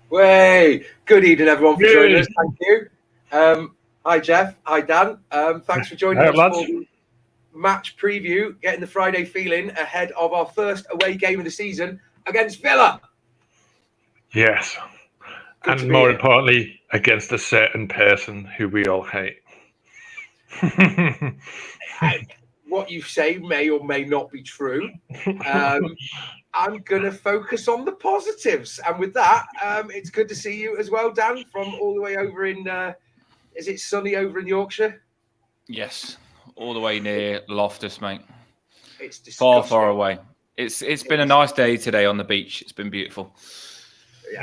Way, good evening, everyone, for joining us. Thank you. Hi, Geoff. Hi, Dan. Thanks for joining us for the match preview, getting the Friday feeling ahead of our first away game of the season against Villa. Yes. Good and more importantly, against a certain person who we all hate. What you say may or may not be true. I'm going to focus on the positives. And with that, it's good to see you as well, Dan, from all the way over in, is it sunny over in Yorkshire? Yes, all the way near Loftus, mate. It's disgusting. Far away. It's been a nice day today on the beach. It's been beautiful.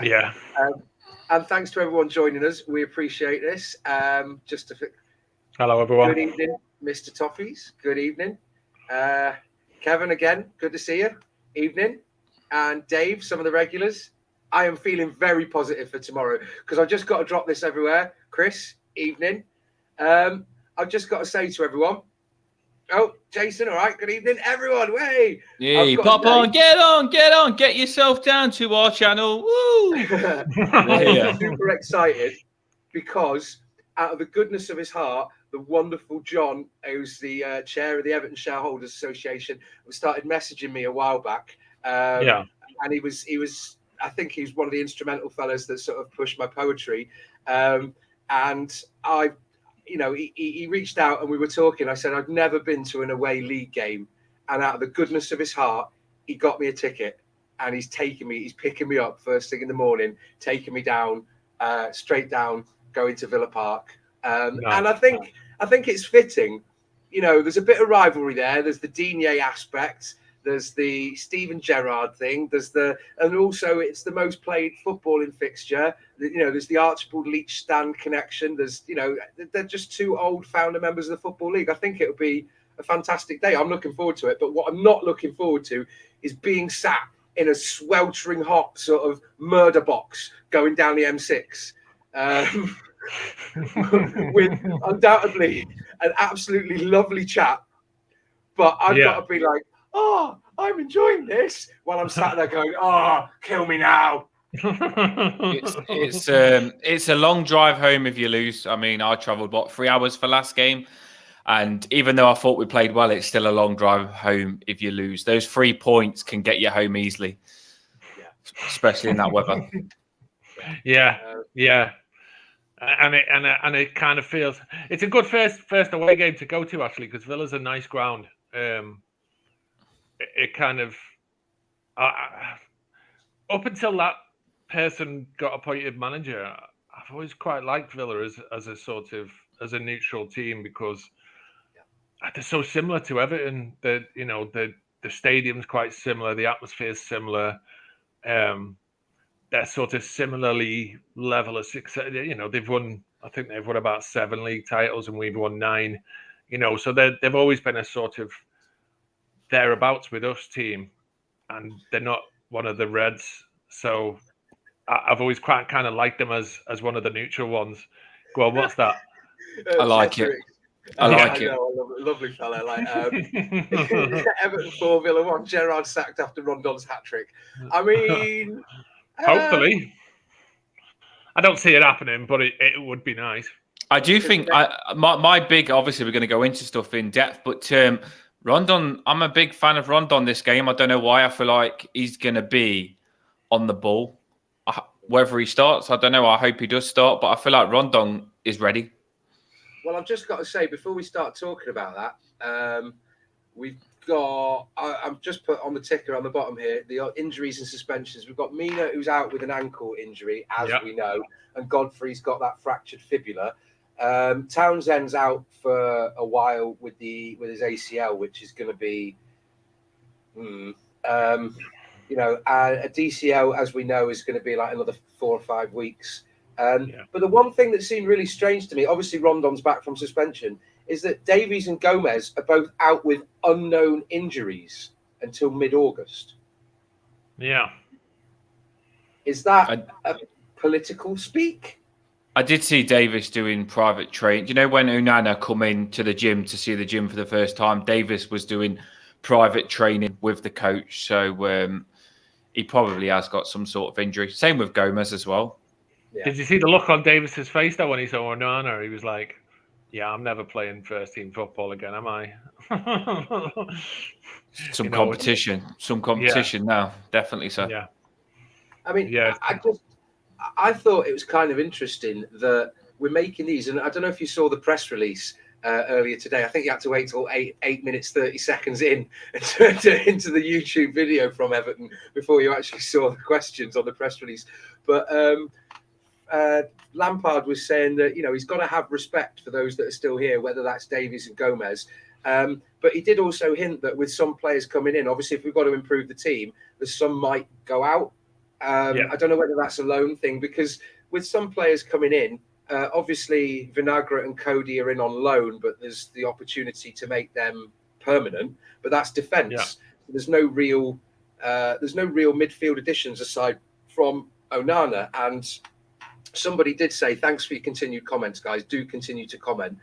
Yeah. And thanks to everyone joining us. We appreciate this. Hello, everyone. Good evening, Mr. Toffees. Good evening. Kevin, again, good to see you. Evening. And Dave, some of the regulars. I am feeling very positive for tomorrow because I've just got to drop this everywhere. Chris, evening. I've just got to say to everyone, Jason, all right, good evening, everyone. Way. Yeah, pop on, get yourself down to our channel. Woo! I'm super excited because out of the goodness of his heart, the wonderful John, who's the chair of the Everton Shareholders Association, started messaging me a while back. And he was, I think he was one of the instrumental fellas that sort of pushed my poetry. And I, he reached out and we were talking. I said, I've never been to an away league game. And out of the goodness of his heart, he got me a ticket and he's picking me up first thing in the morning, taking me down, straight down, going to Villa Park. And I think it's fitting. There's a bit of rivalry there. There's the Digne aspect. There's the Steven Gerrard thing. And also it's the most played footballing fixture. There's the Archibald Leach Stand connection. They're just two old founder members of the Football League. I think it'll be a fantastic day. I'm looking forward to it. But what I'm not looking forward to is being sat in a sweltering hot sort of murder box going down the M6. With undoubtedly an absolutely lovely chat. But I've got to be like, I'm enjoying this while I'm sat there going, kill me now. It's a long drive home if you lose. I mean, I travelled 3 hours for last game, and even though I thought we played well, it's still a long drive home if you lose. Those 3 points can get you home easily, especially in that weather. Yeah. And it kind of feels it's a good first away game to go to actually because Villa's a nice ground. It kind of up until that person got appointed manager, I've always quite liked Villa as a neutral team because they're so similar to Everton. The stadium's quite similar, the atmosphere's similar. They're sort of similarly level of success. They've won about 7 league titles and we've won 9. So they've always been a sort of thereabouts with us team, and they're not one of the Reds. So I've always quite kind of liked them as one of the neutral ones. Go on, what's that? I like it. I like it. I love it. Lovely fella. Like Everton 4, Villa 1. Gerrard sacked after Rondon's hat trick. I mean, hopefully. I don't see it happening, but it would be nice. I do think my big. Obviously, we're going to go into stuff in depth, but Rondon. I'm a big fan of Rondon this game. I don't know why. I feel like he's going to be on the ball. Whether he starts, I don't know. I hope he does start, but I feel like Rondon is ready. Well, I've just got to say before we start talking about that, we've got. I've just put on the ticker on the bottom here the injuries and suspensions. We've got Mina, who's out with an ankle injury, as we know, and Godfrey's got that fractured fibula. Townsend's out for a while with his ACL, which is going to be, a DCL, as we know, is going to be like another 4 or 5 weeks. But the one thing that seemed really strange to me, obviously Rondon's back from suspension, is that Davies and Gomez are both out with unknown injuries until mid-August. Yeah. Is that a political speak? I did see Davis doing private training. You know, when Onana come in to the gym to see the gym for the first time, Davis was doing private training with the coach. So he probably has got some sort of injury. Same with Gomez as well. Yeah. Did you see the look on Davis's face though when he saw Onana? He was like, "Yeah, I'm never playing first team football again, am I?" Some competition now, definitely so. Yeah, I mean, I thought it was kind of interesting that we're making these, and I don't know if you saw the press release earlier today. I think you had to wait till 8 minutes 30 seconds into the YouTube video from Everton before you actually saw the questions on the press release. But Lampard was saying that he's got to have respect for those that are still here, whether that's Davies and Gomez. But he did also hint that with some players coming in, obviously if we've got to improve the team, that some might go out. I don't know whether that's a loan thing, because with some players coming in, obviously Vinagre and Coady are in on loan, but there's the opportunity to make them permanent. But that's defence. Yeah. There's no real midfield additions aside from Onana. And somebody did say, "Thanks for your continued comments, guys. Do continue to comment."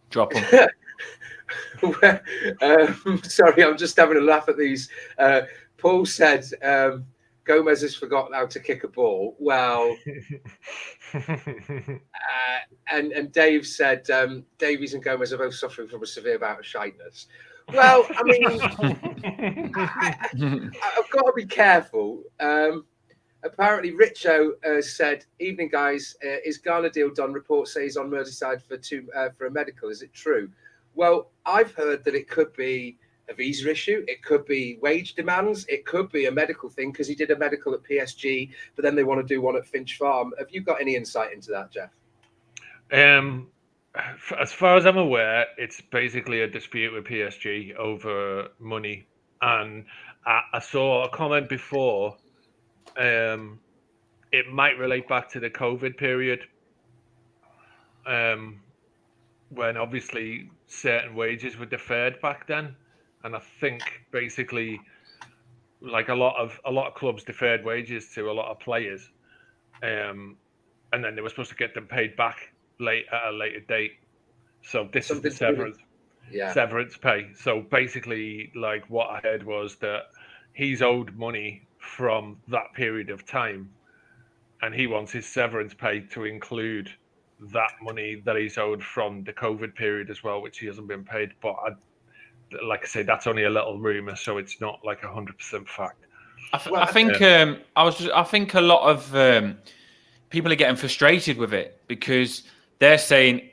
Drop them. Sorry, I'm just having a laugh at these. Paul said, Gomez has forgotten how to kick a ball. Well, and Dave said, Davies and Gomez are both suffering from a severe bout of shyness. Well, I mean, I've got to be careful. Apparently, Richo said, "Evening, guys. Is Ghana deal done? Reports say he's on Merseyside for a medical. Is it true?" Well, I've heard that it could be a visa issue. It could be wage demands. It could be a medical thing because he did a medical at PSG, but then they want to do one at Finch Farm. Have you got any insight into that, Geoff? As far as I'm aware, it's basically a dispute with PSG over money. And I saw a comment before. It might relate back to the COVID period, when obviously certain wages were deferred back then, and I think basically, like a lot of clubs deferred wages to a lot of players, and then they were supposed to get them paid back at a later date. So this is the severance pay. So basically, like what I heard was that he's owed money from that period of time, and he wants his severance pay to include that money that he's owed from the COVID period as well, which he hasn't been paid. But like I say, that's only a little rumor, so it's not like 100% fact. I think a lot of people are getting frustrated with it because they're saying,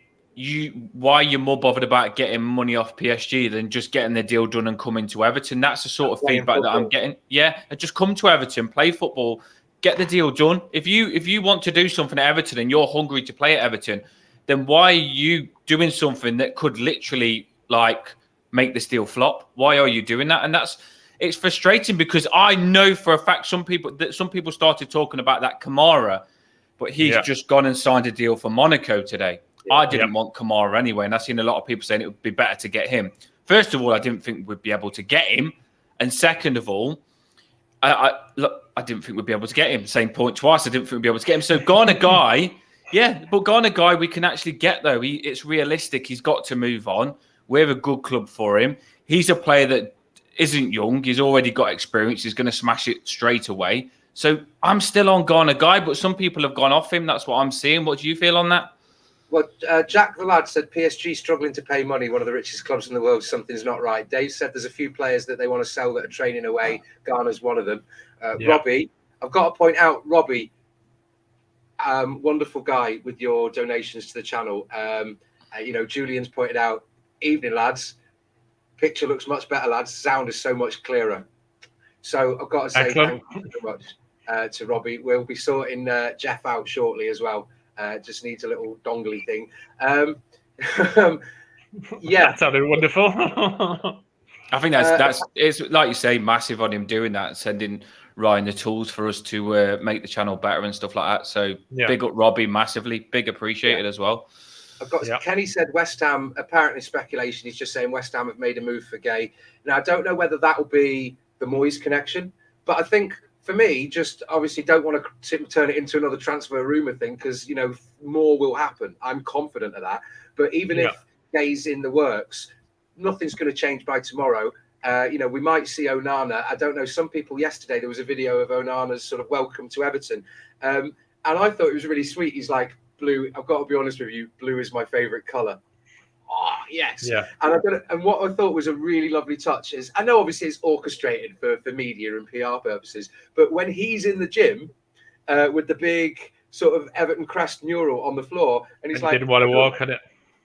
why you're more bothered about getting money off PSG than just getting the deal done and coming to Everton. That's the sort of feedback that I'm getting. Yeah, just come to Everton, play football, get the deal done. If you want to do something at Everton and you're hungry to play at Everton, then why are you doing something that could literally like make this deal flop? Why are you doing that? And it's frustrating because I know for a fact some people started talking about that Kamara, but he's just gone and signed a deal for Monaco today. I didn't want Kamara anyway, and I've seen a lot of people saying it would be better to get him. First of all, I didn't think we'd be able to get him, and second of all, I didn't think we'd be able to get him. Same point twice. I didn't think we'd be able to get him. So Ghana guy, but Ghana guy we can actually get though. It's realistic. He's got to move on. We're a good club for him. He's a player that isn't young. He's already got experience. He's going to smash it straight away. So I'm still on Ghana guy, but some people have gone off him. That's what I'm seeing. What do you feel on that? Well, Jack the lad said PSG struggling to pay money, one of the richest clubs in the world, something's not right. Dave said there's a few players that they want to sell that are training away. Ghana's one of them. Robbie, I've got to point out, Robbie, wonderful guy with your donations to the channel. Julian's pointed out, evening lads, picture looks much better, lads. Sound is so much clearer. So I've got to say thank you very much to Robbie. We'll be sorting Geoff out shortly as well. Just needs a little dongly thing. That sounded wonderful. I think it's like you say, massive on him doing that, sending Ryan the tools for us to make the channel better and stuff like that. So big up Robbie massively, big appreciated as well. I've got Kenny said West Ham, apparently speculation. He's just saying West Ham have made a move for Gay. Now I don't know whether that will be the Moyes connection, but I think. For me, just obviously don't want to turn it into another transfer rumour thing because, more will happen. I'm confident of that. But even if Gay's in the works, nothing's going to change by tomorrow. We might see Onana. I don't know. Some people yesterday, there was a video of Onana's sort of welcome to Everton. And I thought it was really sweet. He's like, blue, I've got to be honest with you, blue is my favourite colour. Oh, yes. Yeah. And what I thought was a really lovely touch is, I know obviously it's orchestrated for media and PR purposes, but when he's in the gym with the big sort of Everton crest mural on the floor, and he's like, didn't want to walk on it.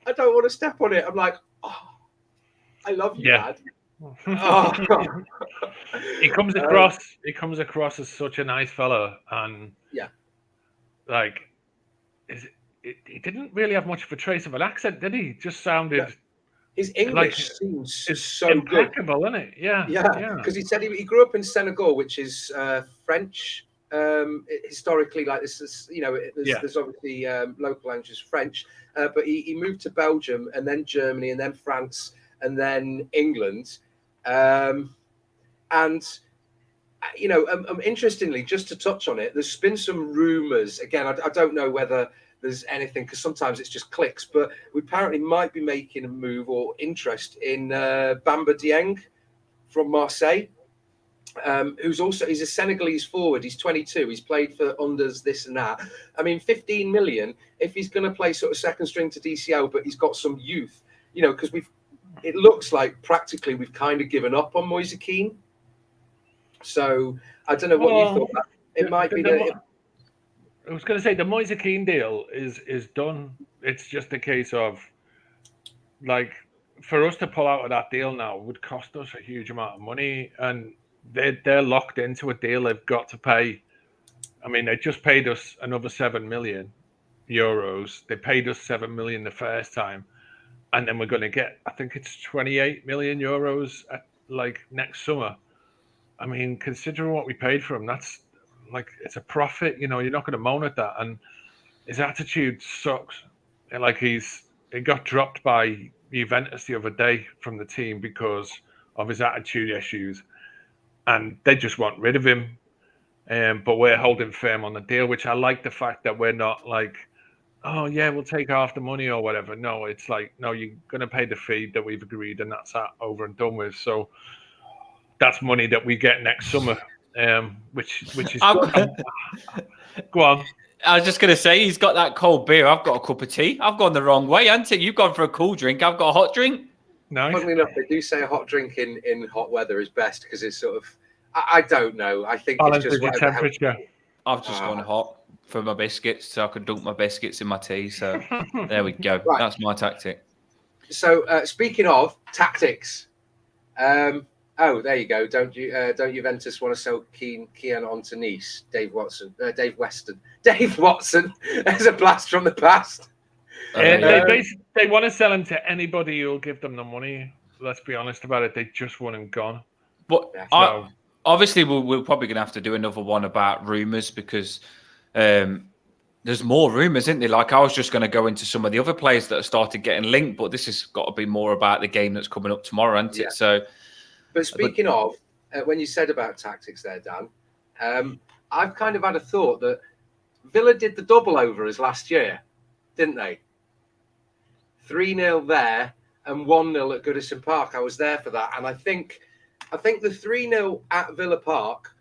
I don't want to step on it. I'm like, oh, I love you, Yeah. Dad. Oh. He comes across as such a nice fellow, and like, he didn't really have much of a trace of an accent, did he? Just sounded. His English seems so impeccable, good. Isn't it? Yeah. Because he said he grew up in Senegal, which is French. Historically, like this is, there's obviously local languages French, but he moved to Belgium and then Germany and then France and then England, and interestingly, just to touch on it, there's been some rumours. Again, I don't know whether there's anything, because sometimes it's just clicks, but we apparently might be making a move or interest in Bamba Dieng from Marseille, he's a Senegalese forward. He's 22. He's played for unders, this and that. I mean, 15 million, if he's going to play sort of second string to DCL, but he's got some youth, because it looks like practically we've kind of given up on Moise Kean. So I don't know what you thought. It might be that. I was going to say the Moise Kean deal is done. It's just a case of, like, for us to pull out of that deal now would cost us a huge amount of money, and they're locked into a deal. They've got to pay. I mean, they just paid us another €7 million. They paid us 7 million the first time, and then we're going to get, I think it's 28 million euros next summer. I mean, considering what we paid for him, that's like, it's a profit. You're not going to moan at that. And his attitude sucks. And like, he got dropped by Juventus the other day from the team because of his attitude issues, and they just want rid of him. But we're holding firm on the deal, which I like the fact that we're not like, oh yeah, we'll take half the money or whatever. No, it's like, no, you're going to pay the fee that we've agreed, and that's that, over and done with. So that's money that we get next summer, which is good. Go on. I was just going to say, he's got that cold beer. I've got a cup of tea. I've gone the wrong way, haven't I? You've gone for a cool drink. I've got a hot drink. Nice. Funnily enough, they do say a hot drink in hot weather is best because it's sort of, I don't know. I think it's just whatever temperature. I've just gone hot for my biscuits, so I can dunk my biscuits in my tea. So there we go. Right. That's my tactic. So speaking of tactics, there you go. Don't Juventus want to sell Kean on to Nice? Dave Watson. There's a blast from the past. They want to sell him to anybody who'll give them the money. Let's be honest about it. They just want him gone. But obviously, we're probably going to have to do another one about rumours, because there's more rumours, isn't there? Like, I was just going to go into some of the other players that have started getting linked, but this has got to be more about the game that's coming up tomorrow, hasn't it? So, but speaking of, when you said about tactics there, Dan, I've kind of had a thought that Villa did the double over us last year, didn't they? 3-0 there and 1-0 at Goodison Park. I was there for that, and I think the 3-0 at Villa Park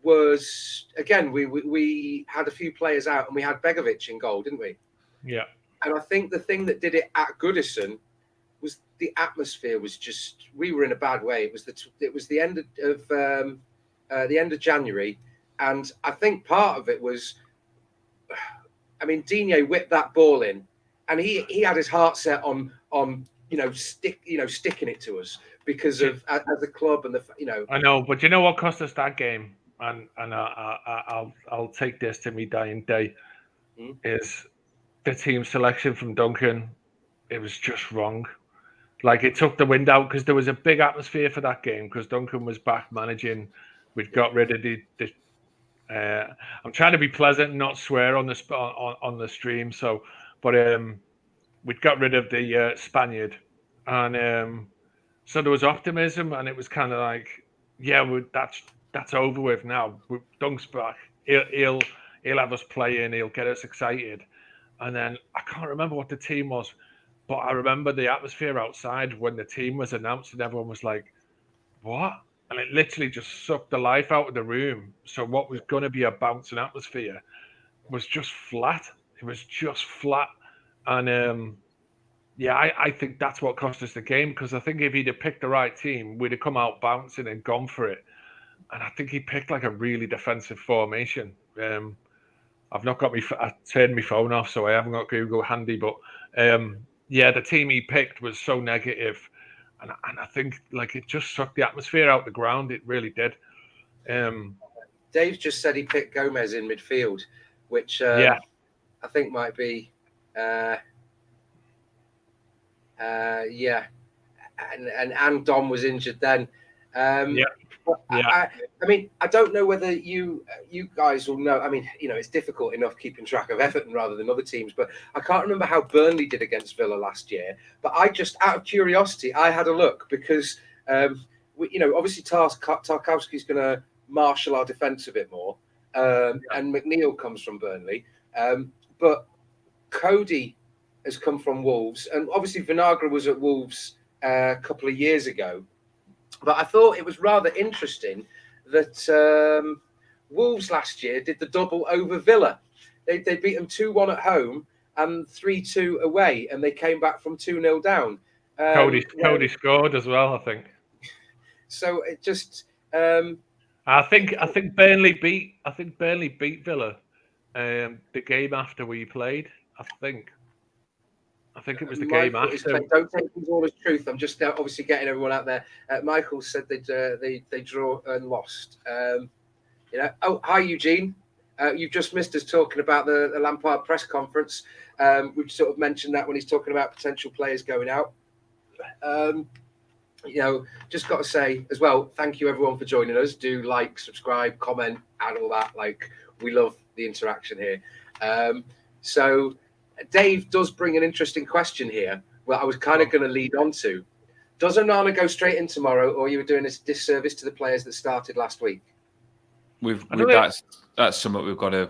was, again, we had a few players out and we had Begovic in goal, didn't we? Yeah. And I think the thing that did it at Goodison was the atmosphere was just, we were in a bad way. It was the end of January, and I think part of it was, I mean, Digne whipped that ball in, and he had his heart set on sticking it to us because of as a club and I know, but you know what cost us that game, and I'll take this to me dying day, is the team selection from Duncan. It was just wrong. Like, it took the wind out, because there was a big atmosphere for that game because Duncan was back managing. We'd got rid of the I'm trying to be pleasant and not swear on the stream. So, but we'd got rid of the Spaniard, and so there was optimism, and it was kind of like, yeah, that's over with now. Dunk's back. He'll have us playing. He'll get us excited. And then I can't remember what the team was, but I remember the atmosphere outside when the team was announced, and everyone was like, what? And it literally just sucked the life out of the room. So what was going to be a bouncing atmosphere was just flat. It was just flat. And yeah, I think that's what cost us the game, because I think if he'd have picked the right team, we'd have come out bouncing and gone for it. And I think he picked like a really defensive formation. I've not got I turned my phone off, so I haven't got Google handy. But yeah, the team he picked was so negative, and I think like it just sucked the atmosphere out the ground. It really did. Dave just said he picked Gomez in midfield, which yeah, I think might be. Yeah, and Dom was injured then. Yeah. I mean, I don't know whether you guys will know. I mean, you know, it's difficult enough keeping track of Everton rather than other teams, but I can't remember how Burnley did against Villa last year. But I just, out of curiosity, I had a look because, you know, obviously Tarkowski's going to marshal our defence a bit more, and McNeil comes from Burnley, but Coady has come from Wolves, and obviously Vinagre was at Wolves a couple of years ago. But I thought it was rather interesting that Wolves last year did the double over Villa. They beat them 2-1 at home and 3-2 away, and they came back from 2-0 down. Coady scored as well, I think. So it just. I think Burnley beat Villa the game after we played. I think it was the game after. Don't take things all as truth. I'm just obviously getting everyone out there. Michael said they draw and lost. You know. Oh, hi Eugene. You've just missed us talking about the Lampard press conference. We've sort of mentioned that when he's talking about potential players going out. You know, just got to say as well, thank you everyone for joining us. Do like, subscribe, comment, and all that. Like, we love the interaction here. So Dave does bring an interesting question here. Well, I was kind of going to lead on to. Does Onana go straight in tomorrow, or you were doing a disservice to the players that started last week? That's something we've got to.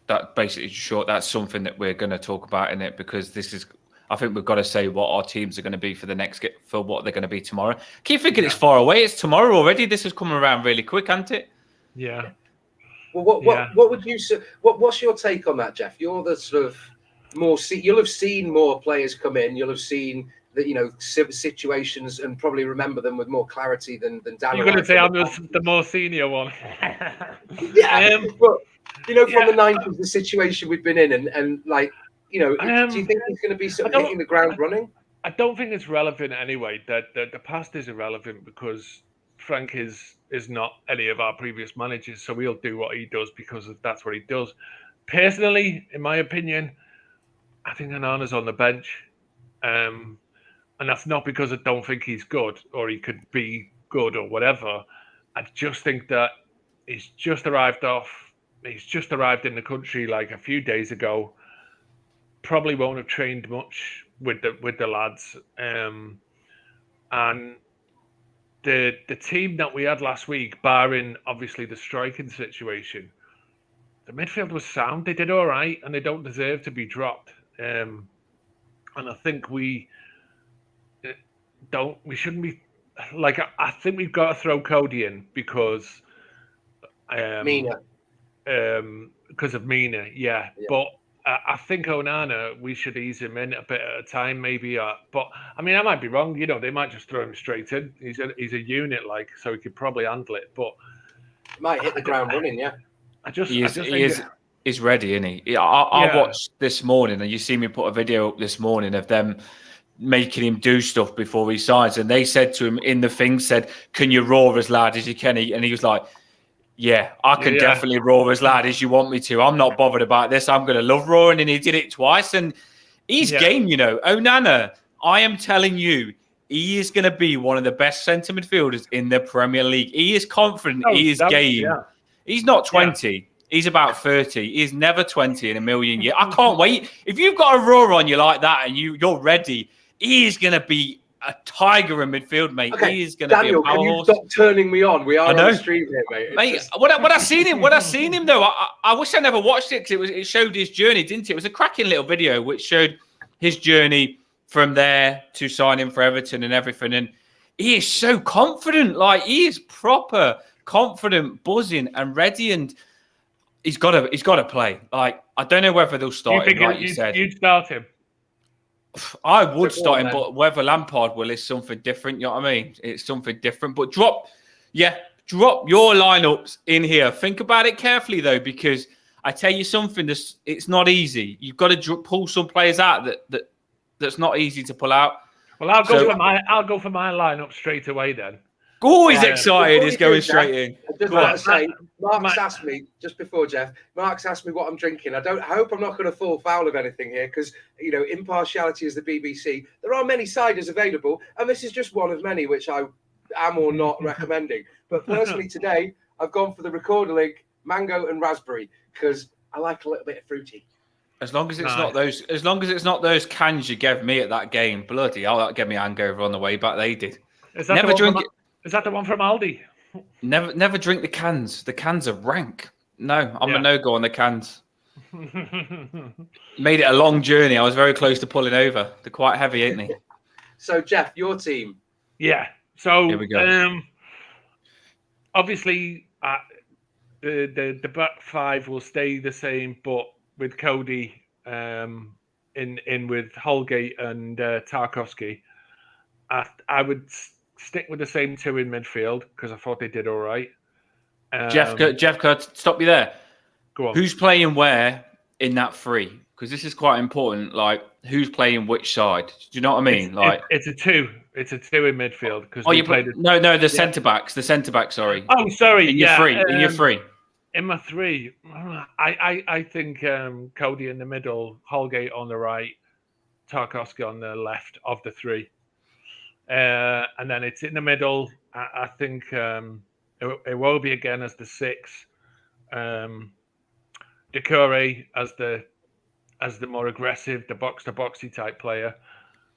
That basically short. That's something that we're going to talk about in it, because this is. I think we've got to say what our teams are going to be for what they're going to be tomorrow. Keep thinking it's far away. It's tomorrow already. This is coming around really quick, hasn't it? Yeah. Well, what would you say? What's your take on that, Geoff? You're the sort of more. You'll have seen more players come in. You'll have seen that, you know, situations, and probably remember them with more clarity than Dan. You're going to say I'm the more senior one. Yeah, but you know, from the 90s, the situation we've been in, and like, you know, do you think he's going to be sort of hitting the ground running? I don't think it's relevant anyway. That the past is irrelevant, because Frank is not any of our previous managers, so he'll do what he does because that's what he does. Personally, in my opinion, I think Onana's on the bench, and that's not because I don't think he's good or he could be good or whatever. I just think that he's just arrived in the country like a few days ago. Probably won't have trained much with the lads, and the team that we had last week, barring obviously the striking situation, the midfield was sound. They did all right, and they don't deserve to be dropped. And I think we shouldn't be like. I think we've got to throw Coady in because Mina. Because of Mina, yeah. But I think Onana, we should ease him in a bit at a time, maybe. But I mean, I might be wrong. You know, they might just throw him straight in. He's a unit, like, so he could probably handle it. But he might hit the ground running. Yeah, he's ready, isn't he? I watched this morning, and you see me put a video up this morning of them making him do stuff before he signs, and they said to him in the thing, "Can you roar as loud as you can?" And he was like, "Yeah, I can definitely roar as loud as you want me to. I'm not bothered about this. I'm going to love roaring." And he did it twice. And he's game, you know. Onana, I am telling you, he is going to be one of the best centre midfielders in the Premier League. He is confident. He is game. Yeah. He's not 20. Yeah. He's about 30. He's never 20 in a million years. I can't wait. If you've got a roar on you like that and you're ready, he is going to be a tiger in midfield, mate. Okay. He is going to be a power can you horse. Stop turning me on? We are on the stream here, mate. When I seen him though, I wish I never watched it because it showed his journey, didn't it? It was a cracking little video which showed his journey from there to signing for Everton and everything. And he is so confident. Like, he is proper confident, buzzing, and ready. And he's got to play. Like, I don't know whether they'll start him, like you said. You'd start him. I would start him, but whether Lampard will is something different. You know what I mean? It's something different. But drop your lineups in here. Think about it carefully, though, because I tell you something. It's not easy. You've got to pull some players out that's not easy to pull out. Well, I'll go for my lineup straight away then. Oh, he's excited. He's going straight in. I just want to say, Mark's asked me just before, Geoff. Mark's asked me what I'm drinking. I hope I'm not going to fall foul of anything here, because impartiality is the BBC. There are many ciders available, and this is just one of many which I am or not recommending. But personally, today I've gone for the Recorder Link mango and raspberry because I like a little bit of fruity. As long as it's not those cans you gave me at that game, bloody hell, that gave me a hangover on the way back. They did. Is that the one from Aldi? Never drink the cans. The cans are rank. No, I'm a no-go on the cans. Made it a long journey. I was very close to pulling over. They're quite heavy, ain't they? So, Geoff, your team. Yeah. So, here we go. Obviously, the back five will stay the same, but with Coady in with Holgate and Tarkowski, I would stick with the same two in midfield because I thought they did all right. Geoff, can I stop you there? Go on. Who's playing where in that three? Because this is quite important. Like, who's playing which side? Do you know what I mean? It's a two. It's a two in midfield because the centre backs. The centre back. Sorry. Oh, sorry. In your three. In my three, I think Coady in the middle, Holgate on the right, Tarkowski on the left of the three. And then it's in the middle. I think Iwobi again as the six, Decore as the more aggressive, the box to boxy type player,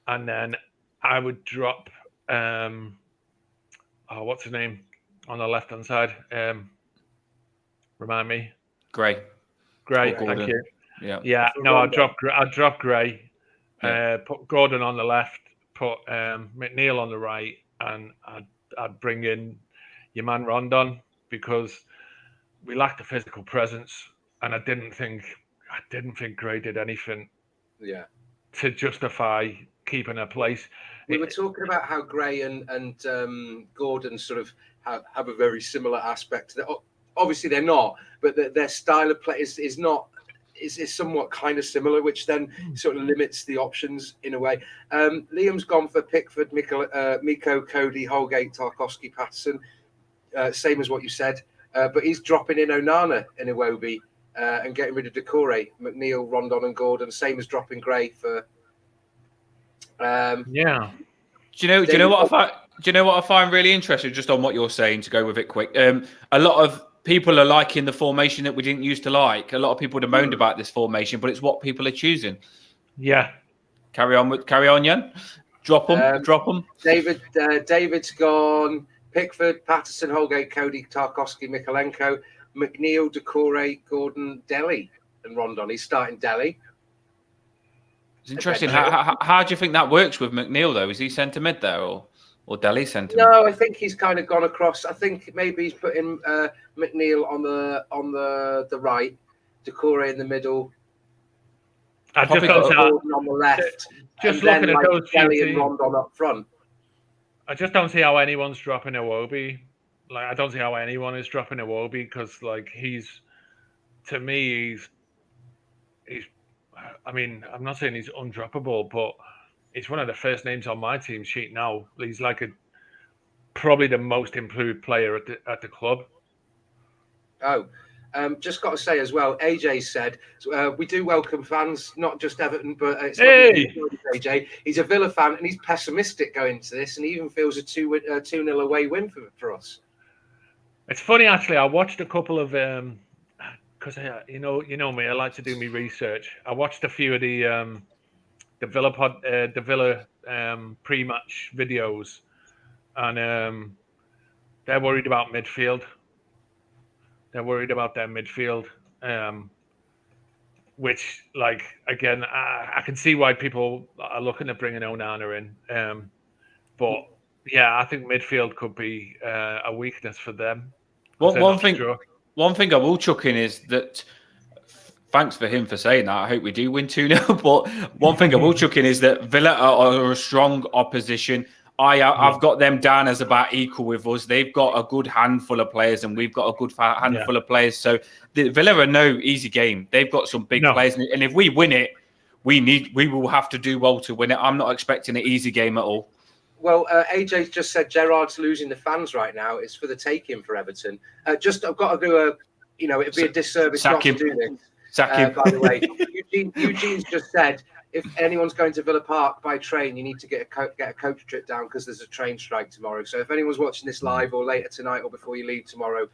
and then I would drop what's his name on the left hand side? Remind me. Gray. Thank you. Yeah. No, I'll drop Gray. Put Gordon on the left. Put McNeil on the right, and I'd bring in your man Rondon because we lacked a physical presence, and I didn't think Gray did anything. Yeah. To justify keeping a place. We were talking about how Gray and Gordon sort of have a very similar aspect. Obviously, they're not, but their style of play is somewhat kind of similar, which then sort of limits the options in a way. Liam's gone for Pickford, Miko, Coady, Holgate, Tarkowski, Patterson, same as what you said. But he's dropping in Onana and Iwobi and getting rid of Decore, McNeil, Rondon, and Gordon. Same as dropping Gray for. Do you know what I find really interesting, just on what you're saying, to go with it quick? A lot of people are liking the formation that we didn't used to like. A lot of people have moaned about this formation, but it's what people are choosing. Yeah. Carry on, Yann. Drop them. David's gone. Pickford, Patterson, Holgate, Coady, Tarkowski, Mikolenko, McNeil, Decore, Gordon, Dele, and Rondon. He's starting Dele. It's interesting. How do you think that works with McNeil, though? Is he centre mid there or Dele centre mid? No, I think he's kind of gone across. I think maybe he's putting McNeil on the right, Decore in the middle. I just got Gordon on the left. Just looking at those Dele and Rondon up front. I just don't see how anyone's dropping Iwobi. Like, I don't see how anyone is dropping Iwobi because, like, he's I mean, I'm not saying he's undroppable, but he's one of the first names on my team sheet now. He's like probably the most improved player at the club. Oh, just got to say as well, AJ said, we do welcome fans, not just Everton, but it's AJ. He's a Villa fan and he's pessimistic going into this, and he even feels a 2-0 away win for us. It's funny, actually. I watched a couple of because you know me, I like to do my research. I watched a few of the Villa pre-match videos, and they're worried about midfield. They're worried about their midfield, which, like, again, I can see why people are looking at bringing Onana in, but Yeah, I think midfield could be a weakness for them. One thing I will chuck in is that. Thanks for him for saying that. I hope we do win 2-0. But one thing I will chuck in is that Villa are a strong opposition. I've got them down as about equal with us. They've got a good handful of players, and we've got a good handful of players. So the Villa are no easy game. They've got some big players, and if we win it, we will have to do well to win it. I'm not expecting an easy game at all. Well, AJ just said Gerrard's losing the fans right now. It's for the taking for Everton. I've got to do it'd be a disservice not to do this. Sack him. By the way, Eugene's just said if anyone's going to Villa Park by train, you need to get a coach trip down because there's a train strike tomorrow. So if anyone's watching this live or later tonight or before you leave tomorrow,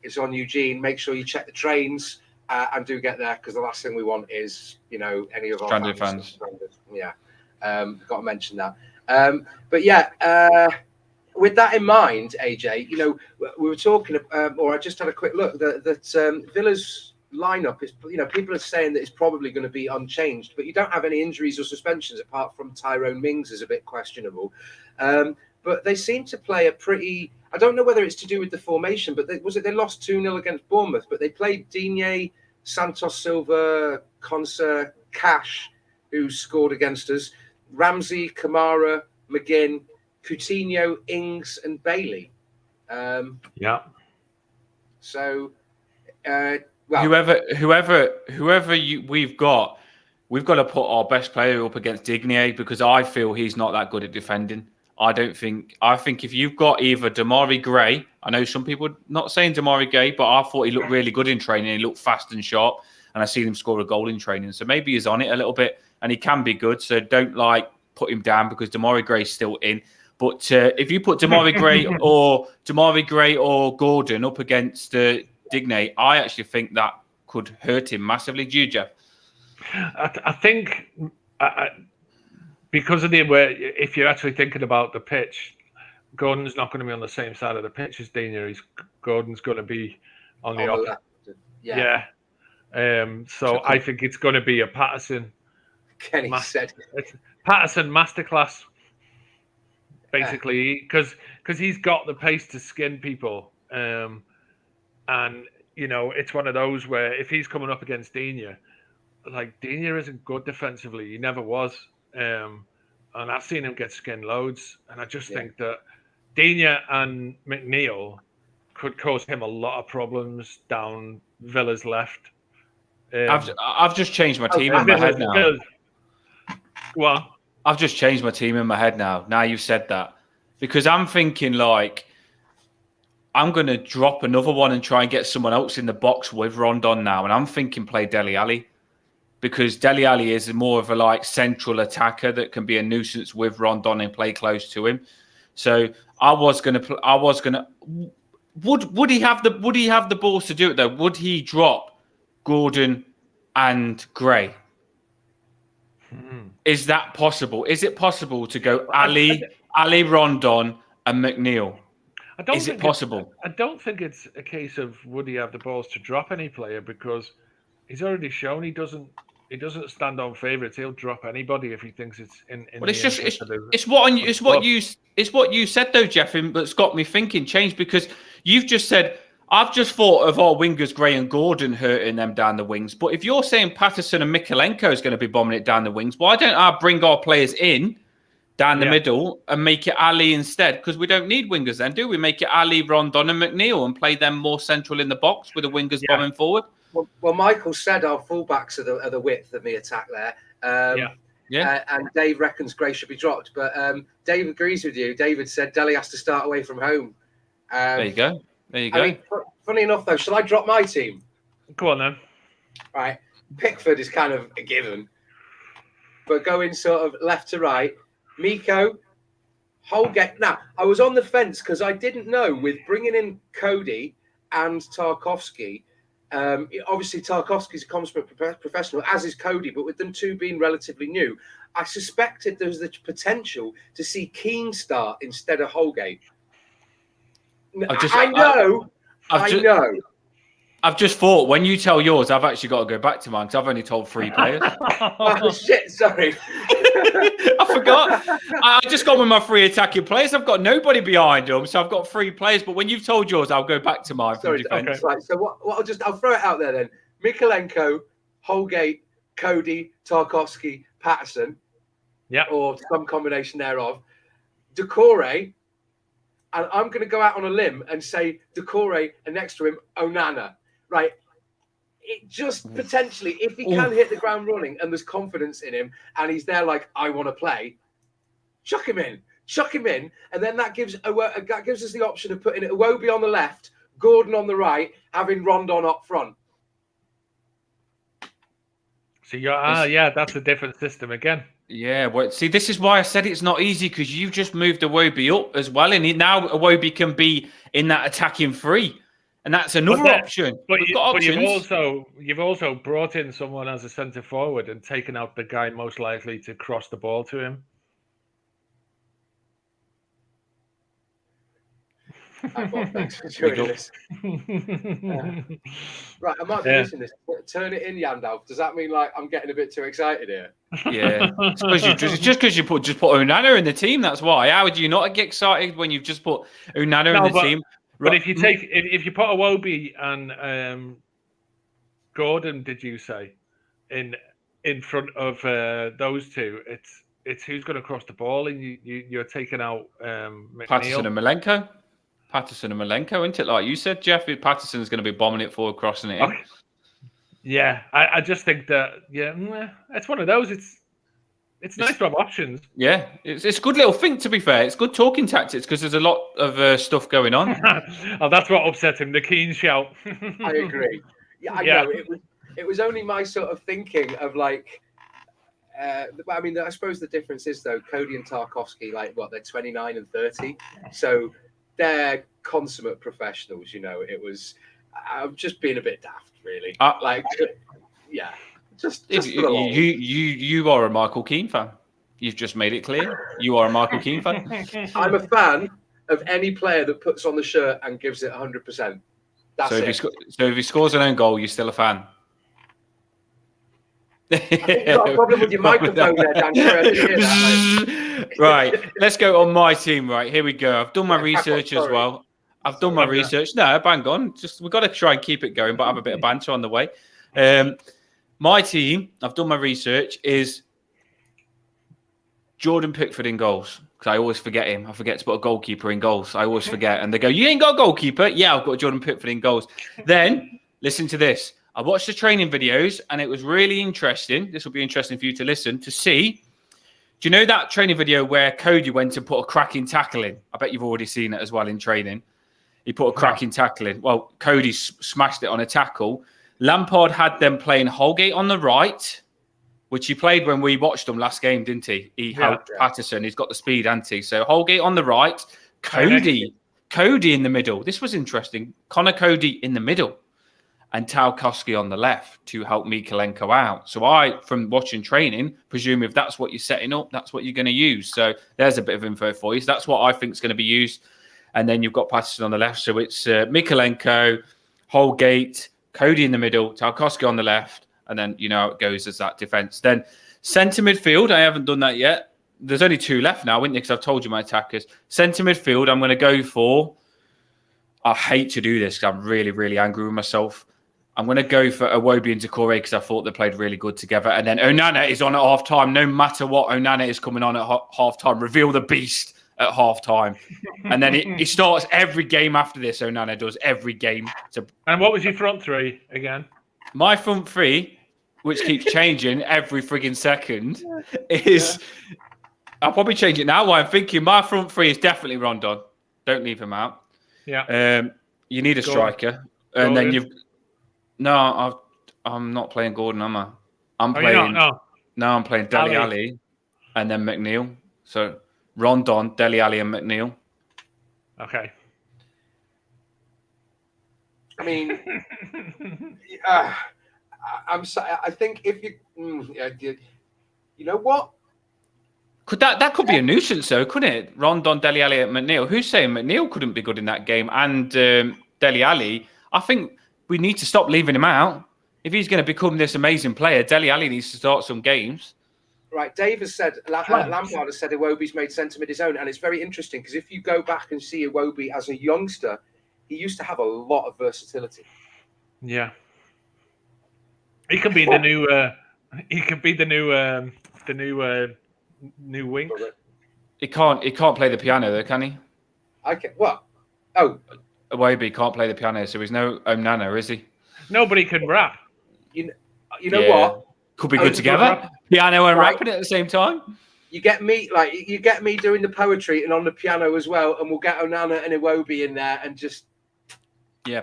it's on Eugene. Make sure you check the trains and do get there because the last thing we want is any of our fans. Yeah, got to mention that. But yeah. With that in mind, AJ, we were talking, or I just had a quick look that Villa's lineup is, people are saying that it's probably going to be unchanged, but you don't have any injuries or suspensions apart from Tyrone Mings is a bit questionable. But they seem to play a pretty, I don't know whether it's to do with the formation, but they lost 2-0 against Bournemouth, but they played Digne, Santos Silva, Konsa, Cash, who scored against us, Ramsey, Kamara, McGinn, Coutinho, Ings, and Bailey. So, well, whoever we've got to put our best player up against Digne because I feel he's not that good at defending. I think if you've got either Damari Gray, I know some people not saying Damari Gray, but I thought he looked really good in training. He looked fast and sharp, and I seen him score a goal in training. So maybe he's on it a little bit, and he can be good. So don't put him down because Damari Gray's still in. But if you put Damari Gray or Gordon up against Digne, I actually think that could hurt him massively. Do you, Geoff? I think because of if you're actually thinking about the pitch, Gordon's not going to be on the same side of the pitch as Digne. Gordon's going to be on the opposite. Yeah. So I think it's going to be a Patterson. Kenny said Patterson masterclass. Basically, because he's got the pace to skin people, and it's one of those where if he's coming up against Digne, Digne isn't good defensively. He never was, and I've seen him get skinned loads. And I just think that Digne and McNeil could cause him a lot of problems down Villa's left. I've just changed my team in my head now. Well. I've just changed my team in my head now. Now you've said that. Because I'm thinking I'm going to drop another one and try and get someone else in the box with Rondon now. And I'm thinking play Dele Alli. Because Dele Alli is more of a central attacker that can be a nuisance with Rondon and play close to him. So would he have the balls to do it though? Would he drop Gordon and Gray? Is that possible? Is it possible to go Ali, Rondon, and McNeil? Is it possible? I don't think it's a case of would he have the balls to drop any player because he's already shown he doesn't stand on favourites. He'll drop anybody if he thinks it's in. Well, it's what you said though, Geoff, that's got me thinking change because you've just said. I've just thought of our wingers, Gray and Gordon, hurting them down the wings. But if you're saying Patterson and Mikalenko is going to be bombing it down the wings, why don't I bring our players in down the middle and make it Ali instead? Because we don't need wingers then, do we? Make it Ali, Rondon and McNeil and play them more central in the box with the wingers bombing forward? Well, Michael said our fullbacks are the width of the attack there. And Dave reckons Gray should be dropped. But Dave agrees with you. David said Dele has to start away from home. There you go. I mean, funny enough, though, shall I drop my team? Go on, then. Right. Pickford is kind of a given. But going sort of left to right, Miko, Holgate. Now, I was on the fence because I didn't know with bringing in Coady and Tarkowski. Obviously, Tarkowski's a consummate professional, as is Coady, but with them two being relatively new, I suspected there was the potential to see Keane start instead of Holgate. I know. I've just thought when you tell yours, I've actually got to go back to mine because I've only told 3 players. Oh shit! Sorry, I forgot. I just got with my 3 attacking players. I've got nobody behind them, so I've got 3 players. But when you've told yours, I'll go back to mine from defence. Okay. Right. So what? I'll throw it out there then. Mikalenko, Holgate, Coady, Tarkowski, Patterson. Yeah. Or some combination thereof. Decore, and I'm going to go out on a limb and say Decore, and next to him Onana. Right. It just potentially, if he can hit the ground running and there's confidence in him and he's there like, I want to play, chuck him in, and then that gives us the option of putting Iwobi on the left, Gordon on the right, having Rondon up front. So yeah, that's a different system again. Yeah, well, see, this is why I said it's not easy because you've just moved Iwobi up as well, and now Iwobi can be in that attacking 3. And that's another option. But you've also brought in someone as a centre forward and taken out the guy most likely to cross the ball to him. Thanks for joining us. Right, I might be missing this. Turn it in, Yann. Does that mean like I'm getting a bit too excited here? Yeah, it's just because you put Onana in the team. That's why. How would you not get excited when you've just put Onana in the team? But if you put Iwobi and Gordon, did you say, in front of those 2, it's who's going to cross the ball, and you're taking out Patterson and Malenko. Isn't it? Like you said, Geoff, Patterson's going to be bombing it forward, crossing it in. Okay. Yeah, I just think that it's one of those. It's nice to have options. Yeah, it's a good little thing, to be fair. It's good talking tactics because there's a lot of stuff going on. Oh, that's what upset him, the Keane shout. I agree. Yeah, I know. It was only my sort of thinking of like, I mean, I suppose the difference is, though, Coady and Tarkowski, like, they're 29 and 30. So they're consummate professionals, I'm just being a bit daft, really. Yeah. Just you are a Michael Keane fan. You've just made it clear. You are a Michael Keane fan. I'm a fan of any player that puts on the shirt and gives it 100%. That's it. So if he scores an own goal, you're still a fan. I think you've got a problem with your microphone there, Dan. Right, let's go on my team. Right, here we go. I've done my research as well. I've done my research. No, bang on. We've got to try and keep it going, but have a bit of banter on the way. My team, I've done my research, is Jordan Pickford in goals. Because I always forget him. I forget to put a goalkeeper in goals. I always forget. And they go, you ain't got a goalkeeper? Yeah, I've got Jordan Pickford in goals. Then, listen to this. I watched the training videos and it was really interesting. This will be interesting for you to listen, to see. Do you know that training video where Coady went and put a cracking tackle in? I bet you've already seen it as well in training. He put a cracking tackle in. Well, Coady smashed it on a tackle. Lampard had them playing Holgate on the right, which he played when we watched him last game, didn't he? He helped Patterson. He's got the speed, hasn't he? So Holgate on the right, Coady in the middle. This was interesting. Connor Coady in the middle and Tarkowski on the left to help Mikalenko out. So I, from watching training, presume if that's what you're setting up, that's what you're going to use. So there's a bit of info for you. So that's what I think is going to be used. And then you've got Patterson on the left. So it's Mikalenko, Holgate, Coady in the middle, Tarkowski on the left, and then you know how it goes as that defence. Then centre midfield, I haven't done that yet. There's only 2 left now, isn't it? Because I've told you my attackers. Centre midfield, I'm going to go for... I hate to do this because I'm really, really angry with myself. I'm going to go for Iwobi and Decore because I thought they played really good together. And then Onana is on at half-time. No matter what, Onana is coming on at half-time. Reveal the beast at half-time. And then he starts every game after this. Onana does every game. And what was your front 3 again? My front 3, which keeps changing every frigging second, is... Yeah. I'll probably change it now while I'm thinking. My front 3 is definitely Rondon. Don't leave him out. Yeah. You need a striker. And then you've... No, I'm not playing Gordon, am I? I'm playing... No, I'm playing Dele Alli and then McNeil. So... Rondon, Dele Alli, and McNeil. Okay. I mean, I think if you know what? Could that could be a nuisance, though, couldn't it? Rondon, Dele Alli, and McNeil. Who's saying McNeil couldn't be good in that game? And Dele Alli, I think we need to stop leaving him out. If he's going to become this amazing player, Dele Alli needs to start some games. Right, Dave has said, Lampard has said Iwobi's made centre mid his own, and it's very interesting because if you go back and see Iwobi as a youngster, he used to have a lot of versatility. Yeah, he can be the new. He could be the new wing. He can't play the piano though, can he? Okay, what? Oh, Iwobi can't play the piano, so he's no Onana, is he? Nobody can rap. You know what? Could be good together. Piano and rapping at the same time. You get me doing the poetry and on the piano as well, and we'll get Onana and Iwobi in there and just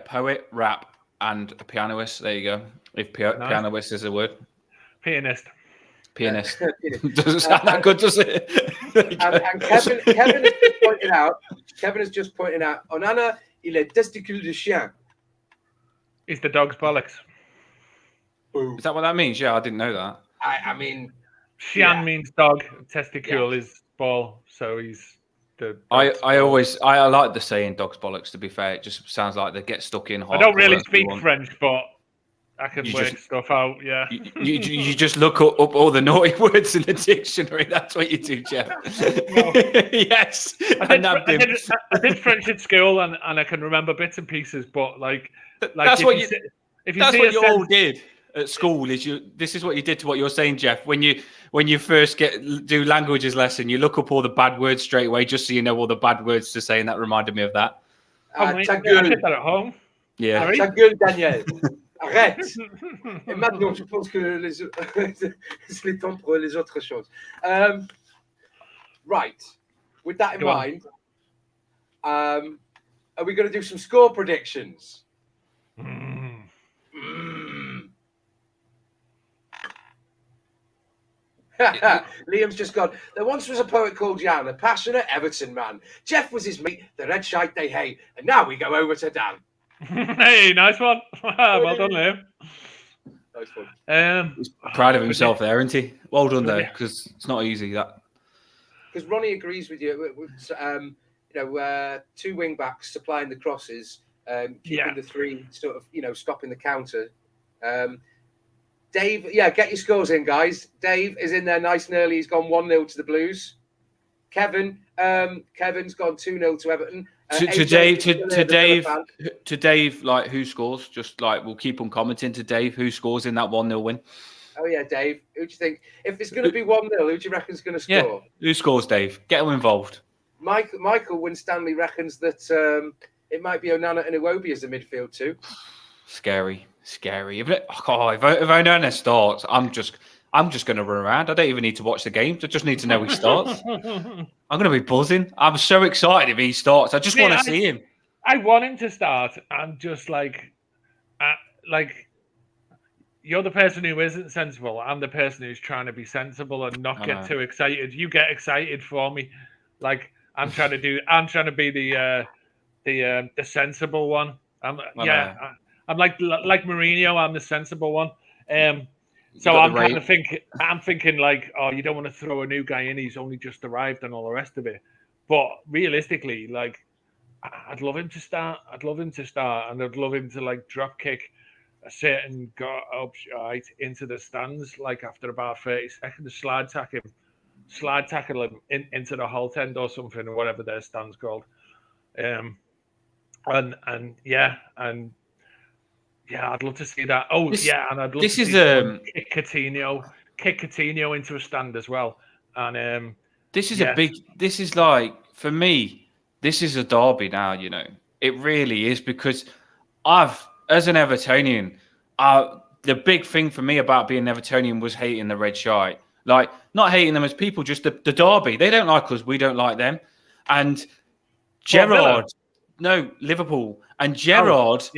poet, rap, and a pianist. There you go. If pianist is a word. Pianist. Doesn't sound that good, does it? and Kevin has just pointed out, Onana, il est testicule de chien. He's the dog's bollocks. Is that what that means? Yeah, I didn't know that. I mean, chien means dog. Testicule is ball. So he's the. I like the saying "dog's bollocks." To be fair, it just sounds like they get stuck in. I don't really speak French, but I can work stuff out. Yeah. You just look up all the naughty words in the dictionary. That's what you do, Geoff. No. Yes. I did French at school, and I can remember bits and pieces. But that's what you all did at school. This is what you did to what you're saying, Geoff. When you first do languages lesson, you look up all the bad words straight away, just so you know all the bad words to say, and that reminded me of that. I did that at home. Yeah. Ta gueule, Daniel. Arrête. Et maintenant, je pense que c'est le temps pour les autres choses. Right. With that in mind, are we going to do some score predictions? Liam's just gone. There once was a poet called Yann, a passionate Everton man. Geoff was his mate, the red shite they hate. And now we go over to Dan. Hey, nice one. Well done, Liam. Nice one. He's proud of himself there, isn't he? Well done, though, because it's not easy, that. Because Ronnie agrees with you. Two wing backs supplying the crosses, keeping the three sort of, stopping the counter. Dave, get your scores in, guys. Dave is in there nice and early. He's gone 1-0 to the Blues. Kevin's gone 2-0 to Everton. To Dave, like, who scores? Just like, we'll keep on commenting to Dave who scores in that 1-0 win. Oh yeah, Dave. Who do you think? If it's going to be 1-0, who do you reckon is going to score? Yeah. Who scores, Dave? Get him involved. Michael Winstanley reckons that it might be Onana and Iwobi as the midfield too. Scary. If Onana starts, I'm just going to run around. I don't even need to watch the games. I just need to know he starts. I'm going to be buzzing. I'm so excited if he starts. I just want to see him. I want him to start. I'm just like, you're the person who isn't sensible. I'm the person who's trying to be sensible and not get too excited. You get excited for me. Like, I'm trying to be the sensible one. I'm like Mourinho. I'm the sensible one. So I'm thinking like, oh, you don't want to throw a new guy in. He's only just arrived and all the rest of it. But realistically, like, I'd love him to start. And I'd love him to like drop kick a certain guy up into the stands, like after about 30 seconds, slide tackle him into the Holt end or something, or whatever their stand's called. I'd love to see that. And I'd love to see kick Coutinho into a stand as well. And this is like, for me, this is a derby now, It really is, because as an Evertonian, the big thing for me about being an Evertonian was hating the red shite. Like, not hating them as people, just the derby. They don't like us, we don't like them. And Gerrard, Liverpool. And Gerrard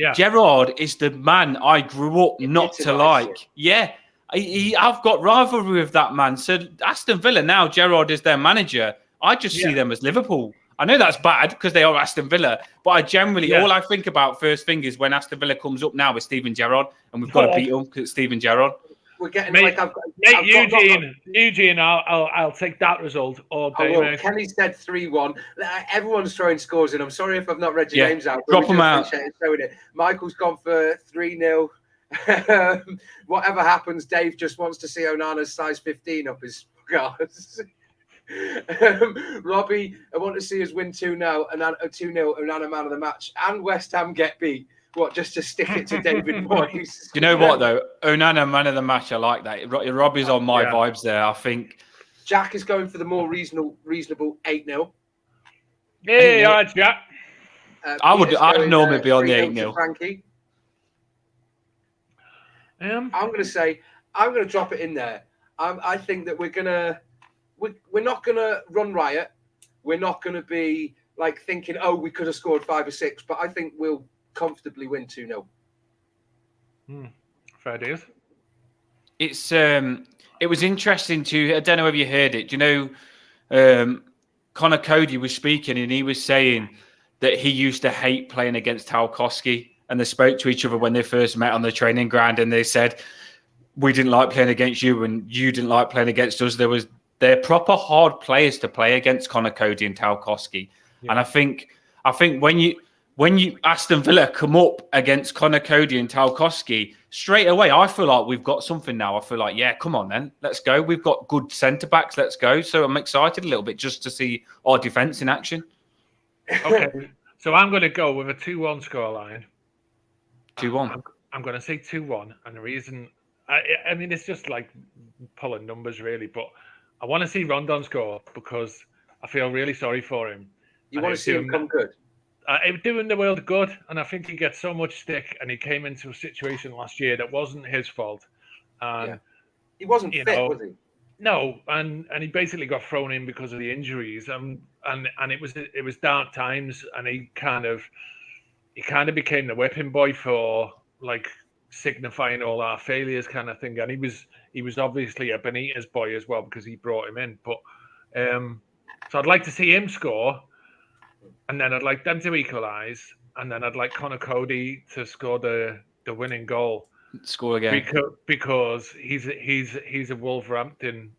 is the man I grew up not to like. Yeah, I've got rivalry with that man. So Aston Villa now, Gerrard is their manager. I just see them as Liverpool. I know that's bad because they are Aston Villa, but I generally, all I think about first thing is when Aston Villa comes up now with Steven Gerrard, and we've got to beat them because it's Steven Gerrard. we're getting Mate, like I've got Eugene. I'll take that result all day. Oh, well, Kenny said 3-1. Everyone's throwing scores in. I'm sorry if I've not read your names out. Drop them out. Showing it. Michael's gone for 3-0. Whatever happens, Dave just wants to see Onana's size 15 up his scars. Robbie, I want to see us win 2-0, Onana man of the match, and West Ham get beat. What, just to stick it to David Moyes? You know what, though? Onana man of the match, I like that. Robbie's on my vibes there, I think. Jack is going for the more reasonable 8-0. Yeah, Jack. I'd normally be on the 8-0. Frankie. I'm going to drop it in there. I think that we're not going to run riot. We're not going to be like thinking, oh, we could have scored 5 or 6, but I think we'll comfortably win 2-0. Fair dues. It was interesting I don't know if you heard it. Do you know, Conor Coady was speaking and he was saying that he used to hate playing against Tarkowski, and they spoke to each other when they first met on the training ground, and they said, we didn't like playing against you and you didn't like playing against us. They're proper hard players to play against, Conor Coady and Tarkowski. Yeah. And I think when you Aston Villa come up against Conor Coady and Tarkowski, straight away, I feel like we've got something now. I feel like, yeah, come on then, let's go. We've got good centre-backs, let's go. So I'm excited a little bit just to see our defence in action. Okay, so I'm going to go with a 2-1 scoreline. 2-1. I'm going to say 2-1. And the reason, I mean, it's just like pulling numbers really, but I want to see Rondon score because I feel really sorry for him. You want to see him come good? Doing the world good, and I think he gets so much stick, and he came into a situation last year that wasn't his fault. And he wasn't fit, was he? No, and he basically got thrown in because of the injuries, and it was dark times, and he kind of became the whipping boy for like signifying all our failures, kind of thing. And he was obviously a Benitez boy as well because he brought him in. But so I'd like to see him score. And then I'd like them to equalise, and then I'd like Conor Coady to score the winning goal. Score again because he's a Wolverhampton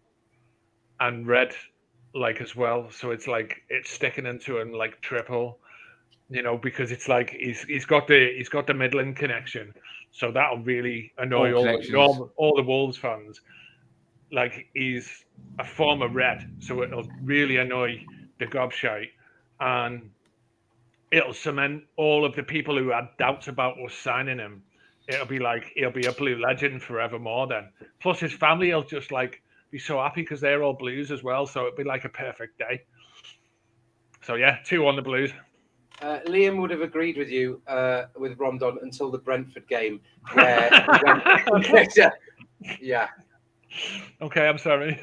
and red like as well. So it's like it's sticking into him like triple, because it's like he's got the Midland connection. So that'll really annoy all the Wolves fans. Like he's a former red, so it'll really annoy the gobshite. And it'll cement all of the people who had doubts about us signing him. It'll be like he'll be a blue legend forevermore then. Plus his family will just like be so happy because they're all Blues as well. So it'll be like a perfect day. So yeah, 2-1 the Blues. Liam would have agreed with you with Rondon until the Brentford game where yeah. Okay, I'm sorry.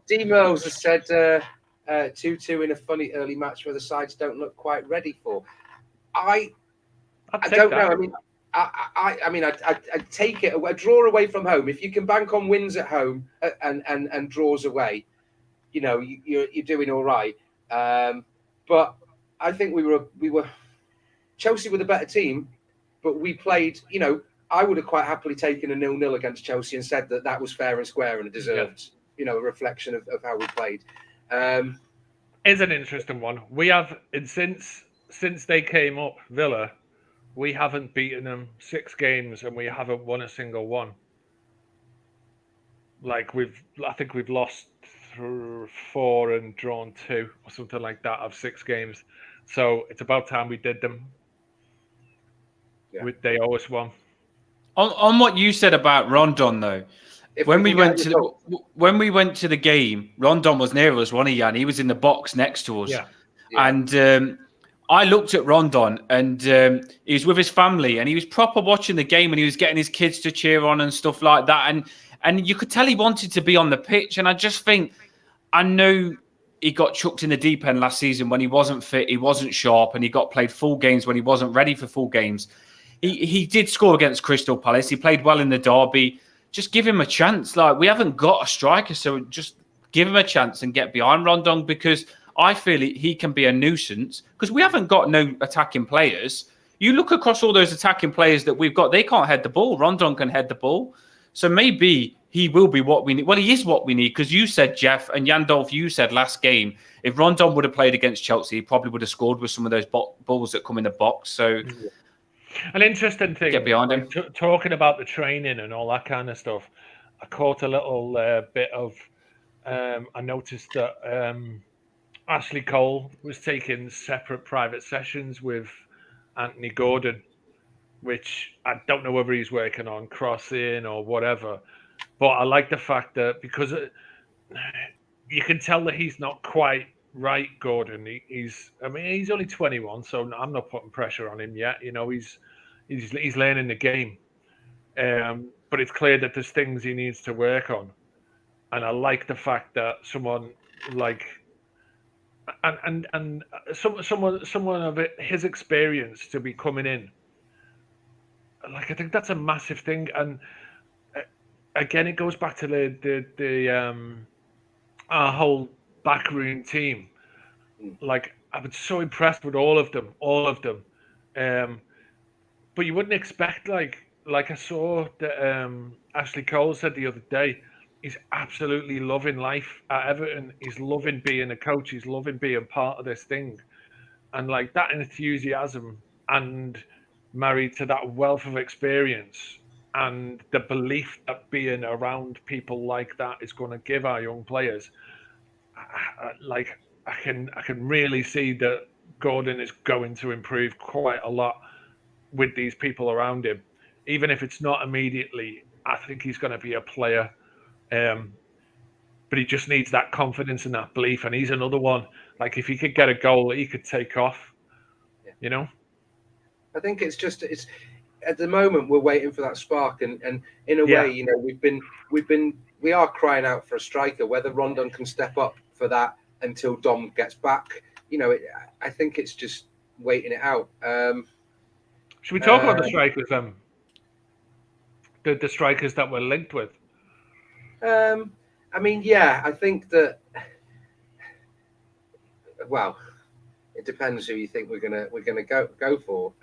D-Mills has said 2-2 in a funny early match where the sides don't look quite ready for. I don't know. I mean, I'd take it a draw away from home. If you can bank on wins at home and draws away, you're doing all right. But I think we were Chelsea were the better team, but we played. I would have quite happily taken a 0-0 against Chelsea and said that was fair and square and a deserved, a reflection of how we played. It's an interesting one. We have since they came up, Villa, we haven't beaten them 6 games and we haven't won a single one. Like I think we've lost 4 and drawn 2 or something like that of 6 games. So it's about time we did them. Yeah. They owe us one. On what you said about Rondon though. When we went to the game, Rondon was near us, wasn't he, Yann? He was in the box next to us. Yeah. And I looked at Rondon and he was with his family and he was proper watching the game and he was getting his kids to cheer on and stuff like that. And you could tell he wanted to be on the pitch. And I just think, I know he got chucked in the deep end last season when he wasn't fit, he wasn't sharp, and he got played full games when he wasn't ready for full games. He did score against Crystal Palace. He played well in the derby. Just give him a chance. Like, we haven't got a striker, so just give him a chance and get behind Rondon, because I feel he can be a nuisance because we haven't got no attacking players. You look across all those attacking players that we've got, they can't head the ball. Rondon can head the ball. So maybe he will be what we need. Well, he is what we need, because you said, Geoff, and Yandolf, you said last game, if Rondon would have played against Chelsea, he probably would have scored with some of those balls that come in the box. So an interesting thing, get behind him. Talking about the training and all that kind of stuff, I caught a little bit of, I noticed that Ashley Cole was taking separate private sessions with Anthony Gordon, which I don't know whether he's working on crossing or whatever. But I like the fact that, because you can tell that he's not quite right, Gordon. He's only 21, so I'm not putting pressure on him yet. You know, he's learning the game. But it's clear that there's things he needs to work on. And I like the fact that someone like and someone of his experience to be coming in. Like, I think that's a massive thing. And again, it goes back to the our whole backroom team. Like, I was so impressed with all of them. But you wouldn't expect, like I saw that Ashley Cole said the other day, he's absolutely loving life at Everton. He's loving being a coach. He's loving being part of this thing. And like that enthusiasm, and married to that wealth of experience and the belief that being around people like that is going to give our young players, I can really see that Gordon is going to improve quite a lot with these people around him. Even if it's not immediately, I think he's going to be a player. But he just needs that confidence and that belief. And he's another one. Like, if he could get a goal, he could take off. You know? I think it's at the moment we're waiting for that spark, and in a way, you know, we are crying out for a striker. Whether Rondon can step up for that until Dom gets back, you know, I think it's just waiting it out. Should we talk about the strikers? The strikers that we're linked with. I mean, yeah, I think that. Well, it depends who you think we're gonna go for.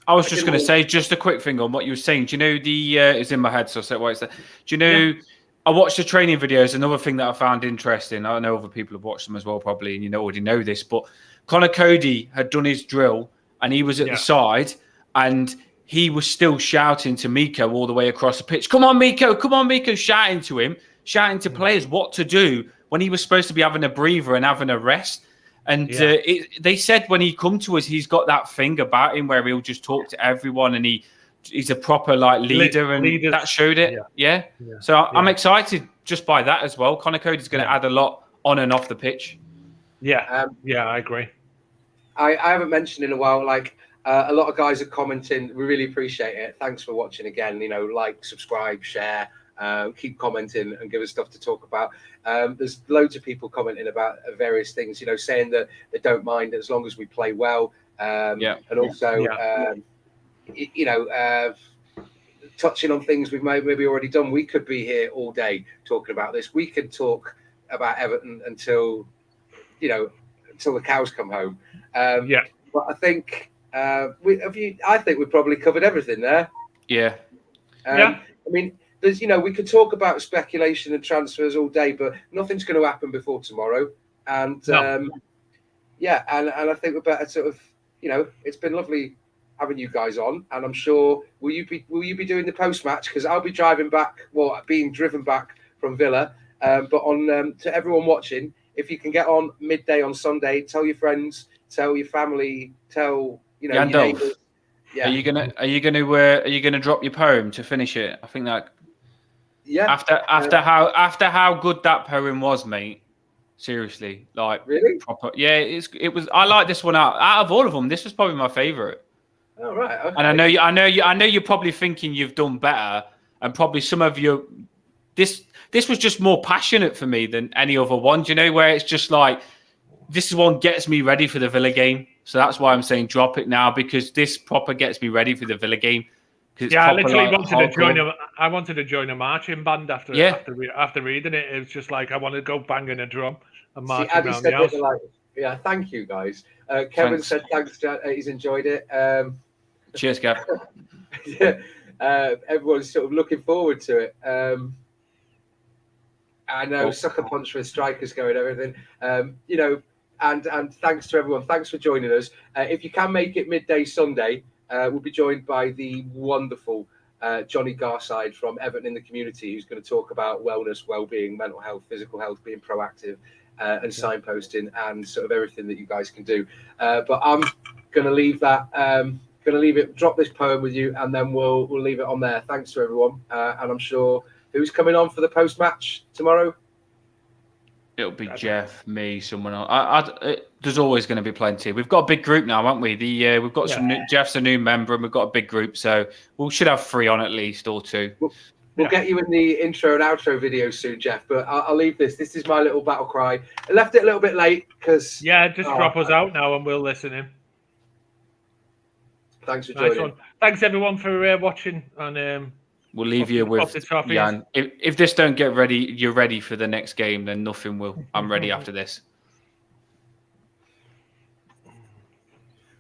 I was just going to say, just a quick thing on what you were saying. Do you know it's in my head, so I said, why is that? Do you know, I watched the training videos. Another thing that I found interesting, I know other people have watched them as well, probably, and you already know this, but Conor Coady had done his drill, and he was at the side, and he was still shouting to Miko all the way across the pitch. Come on, Miko, shouting to him, shouting to players what to do when he was supposed to be having a breather and having a rest. And they said when he come to us, he's got that thing about him where he'll just talk to everyone, and he's a proper like leader, and that showed it. Yeah. So I'm excited just by that as well. Conor Coady's going to add a lot on and off the pitch. Yeah, I agree. I haven't mentioned in a while, like a lot of guys are commenting. We really appreciate it. Thanks for watching again. You know, like, subscribe, share. Keep commenting and give us stuff to talk about. There's loads of people commenting about various things, you know, saying that they don't mind as long as we play well. And also, you know, touching on things we've maybe already done. We could be here all day talking about this. We could talk about Everton until the cows come home. But I think I think we've probably covered everything there. I mean, there's, you know, we could talk about speculation and transfers all day, but nothing's going to happen before tomorrow. And and I think we're better sort of, you know, it's been lovely having you guys on, and I'm sure will you be doing the post match, because I'll be being driven back from Villa. But on to everyone watching, if you can get on midday on Sunday, tell your friends, tell your family, tell your neighbours. Are you gonna drop your poem to finish it? I think that. Yeah. After how good that poem was, mate. Seriously, like, really proper. Yeah, it was. I like this one out of all of them. This was probably my favourite. Oh, right. Okay. And I know you're probably thinking you've done better, and probably some of you. This was just more passionate for me than any other one. Do you know, where it's just like, this one gets me ready for the Villa game. So that's why I'm saying drop it now, because this proper gets me ready for the Villa game. Yeah, I literally wanted to join a marching band after reading it. It was just like, I want to go banging a drum and marching around the house. Thank you, guys. Kevin said thanks. He's enjoyed it. Cheers, Gav. everyone's sort of looking forward to it. I know, sucker punch with strikers going, everything. You know, and thanks to everyone. Thanks for joining us. If you can make it midday Sunday, we'll be joined by the wonderful Johnny Garside from Everton in the Community, who's going to talk about wellness, well-being, mental health, physical health, being proactive, and signposting, and sort of everything that you guys can do. But I'm going to leave that. Going to leave it. Drop this poem with you, and then we'll leave it on there. Thanks to everyone, and I'm sure who's coming on for the post-match tomorrow. It'll be Geof, me, someone else. There's always going to be plenty. We've got a big group now, haven't we? We've got some. Geoff's a new member, and we've got a big group, so we should have 3 on at least, or 2. We'll get you in the intro and outro video soon, Geof. But I'll leave this. This is my little battle cry. I left it a little bit late because just drop us out now, and we'll listen in. Thanks for joining. Nice. Thanks everyone for watching, and we'll leave you with Yann. If this don't get ready, you're ready for the next game, then nothing will. I'm ready after this.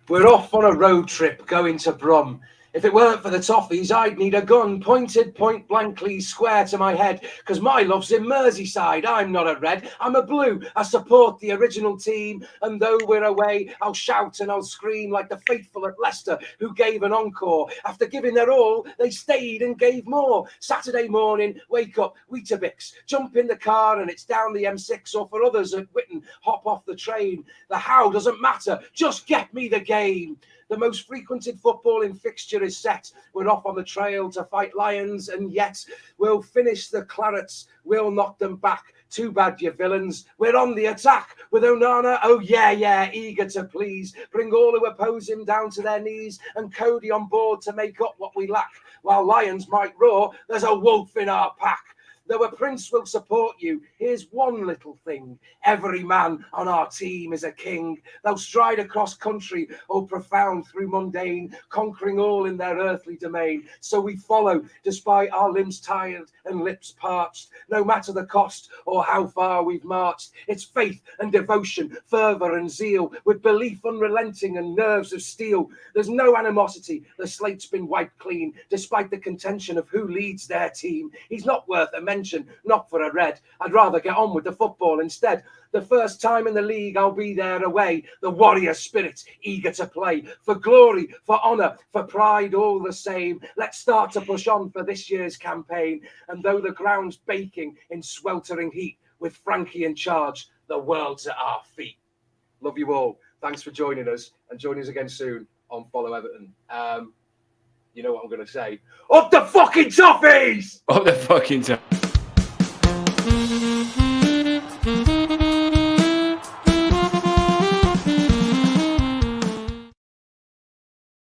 We're off on a road trip going to Brum. If it weren't for the toffees, I'd need a gun pointed point blankly square to my head, because my love's in Merseyside. I'm not a red, I'm a blue. I support the original team, and though we're away, I'll shout and I'll scream like the faithful at Leicester who gave an encore. After giving their all, they stayed and gave more. Saturday morning, wake up, Weetabix, jump in the car and it's down the M6, or for others at Whitton, hop off the train. The how doesn't matter, just get me the game. The most frequented footballing fixture is set. We're off on the trail to fight lions, and yet we'll finish the Clarets. We'll knock them back. Too bad, you villains. We're on the attack with Onana. Oh, yeah, eager to please. Bring all who oppose him down to their knees, and Coady on board to make up what we lack. While lions might roar, there's a wolf in our pack. Though a prince will support you, here's one little thing. Every man on our team is a king. They'll stride across country, oh profound through mundane, conquering all in their earthly domain. So we follow, despite our limbs tired and lips parched, no matter the cost or how far we've marched. It's faith and devotion, fervour and zeal, with belief unrelenting and nerves of steel. There's no animosity, the slate's been wiped clean, despite the contention of who leads their team. He's not worth a mention, not for a red. I'd rather get on with the football instead. The first time in the league I'll be there away. The warrior spirit, eager to play. For glory, for honour, for pride, all the same. Let's start to push on for this year's campaign. And though the ground's baking in sweltering heat, with Frankie in charge, the world's at our feet. Love you all. Thanks for joining us, and join us again soon on Follow Everton. You know what I'm going to say. Up the fucking toffees! Up the fucking toffees!